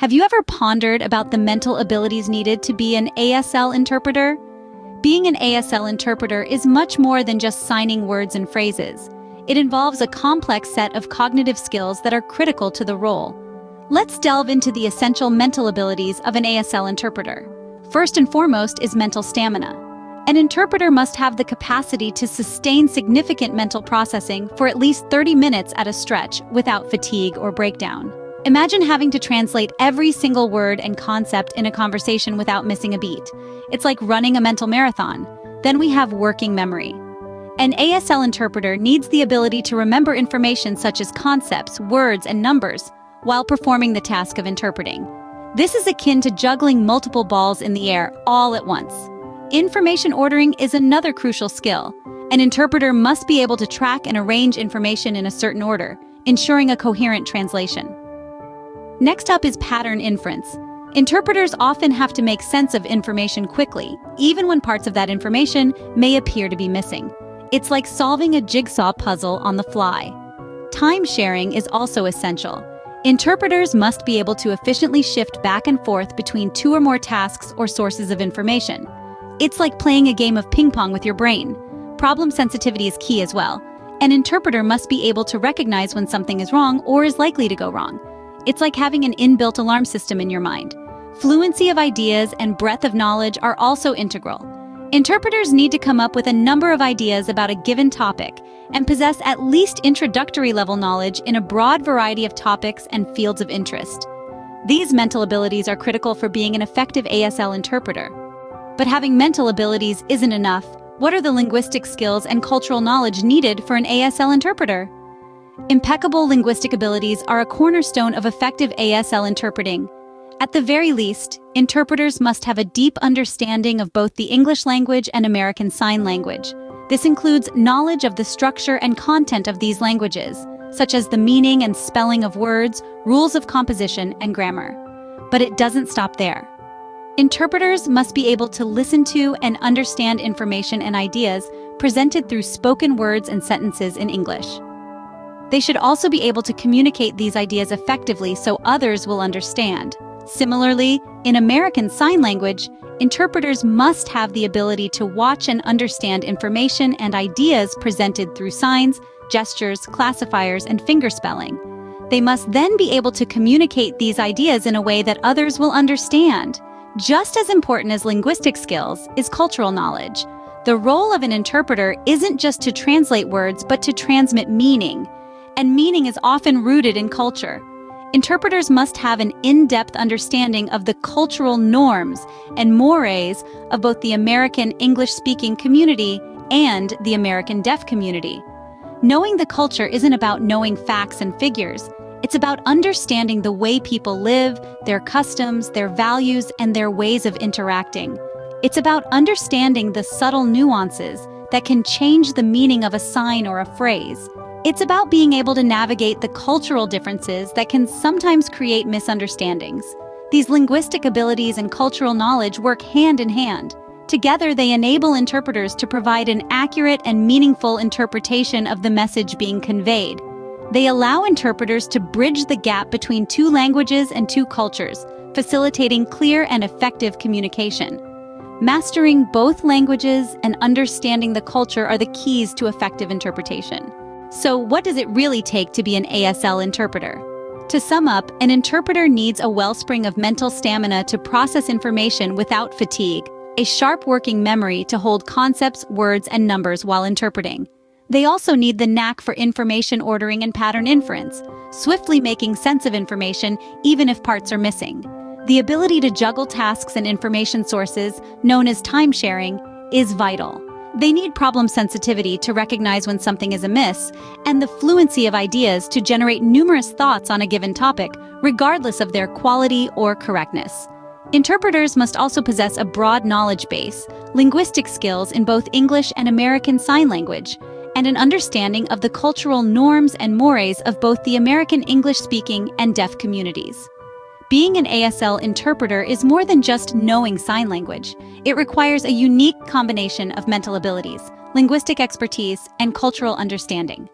Have you ever pondered about the mental abilities needed to be an ASL interpreter? Being an ASL interpreter is much more than just signing words and phrases. It involves a complex set of cognitive skills that are critical to the role. Let's delve into the essential mental abilities of an ASL interpreter. First and foremost is mental stamina. An interpreter must have the capacity to sustain significant mental processing for at least 30 minutes at a stretch without fatigue or breakdown. Imagine having to translate every single word and concept in a conversation without missing a beat. It's like running a mental marathon. Then we have working memory. An ASL interpreter needs the ability to remember information such as concepts, words, and numbers while performing the task of interpreting. This is akin to juggling multiple balls in the air all at once. Information ordering is another crucial skill. An interpreter must be able to track and arrange information in a certain order, ensuring a coherent translation. Next up is pattern inference. Interpreters often have to make sense of information quickly, even when parts of that information may appear to be missing. It's like solving a jigsaw puzzle on the fly. Time sharing is also essential. Interpreters must be able to efficiently shift back and forth between two or more tasks or sources of information. It's like playing a game of ping pong with your brain. Problem sensitivity is key as well. An interpreter must be able to recognize when something is wrong or is likely to go wrong. It's like having an inbuilt alarm system in your mind. Fluency of ideas and breadth of knowledge are also integral. Interpreters need to come up with a number of ideas about a given topic and possess at least introductory level knowledge in a broad variety of topics and fields of interest. These mental abilities are critical for being an effective ASL interpreter. But having mental abilities isn't enough. What are the linguistic skills and cultural knowledge needed for an ASL interpreter? Impeccable linguistic abilities are a cornerstone of effective ASL interpreting. At the very least, interpreters must have a deep understanding of both the English language and American Sign Language. This includes knowledge of the structure and content of these languages, such as the meaning and spelling of words, rules of composition, and grammar. But it doesn't stop there. Interpreters must be able to listen to and understand information and ideas presented through spoken words and sentences in English. They should also be able to communicate these ideas effectively so others will understand. Similarly, in American Sign Language, interpreters must have the ability to watch and understand information and ideas presented through signs, gestures, classifiers, and fingerspelling. They must then be able to communicate these ideas in a way that others will understand. Just as important as linguistic skills is cultural knowledge. The role of an interpreter isn't just to translate words, but to transmit meaning. And meaning is often rooted in culture. Interpreters must have an in-depth understanding of the cultural norms and mores of both the American English-speaking community and the American deaf community. Knowing the culture isn't about knowing facts and figures. It's about understanding the way people live, their customs, their values, and their ways of interacting. It's about understanding the subtle nuances that can change the meaning of a sign or a phrase. It's about being able to navigate the cultural differences that can sometimes create misunderstandings. These linguistic abilities and cultural knowledge work hand in hand. Together, they enable interpreters to provide an accurate and meaningful interpretation of the message being conveyed. They allow interpreters to bridge the gap between two languages and two cultures, facilitating clear and effective communication. Mastering both languages and understanding the culture are the keys to effective interpretation. So what does it really take to be an ASL interpreter? To sum up, an interpreter needs a wellspring of mental stamina to process information without fatigue, a sharp working memory to hold concepts, words, and numbers while interpreting. They also need the knack for information ordering and pattern inference, swiftly making sense of information even if parts are missing. The ability to juggle tasks and information sources, known as time sharing, is vital. They need problem sensitivity to recognize when something is amiss, and the fluency of ideas to generate numerous thoughts on a given topic, regardless of their quality or correctness. Interpreters must also possess a broad knowledge base, linguistic skills in both English and American Sign Language, and an understanding of the cultural norms and mores of both the American English-speaking and deaf communities. Being an ASL interpreter is more than just knowing sign language. It requires a unique combination of mental abilities, linguistic expertise, and cultural understanding.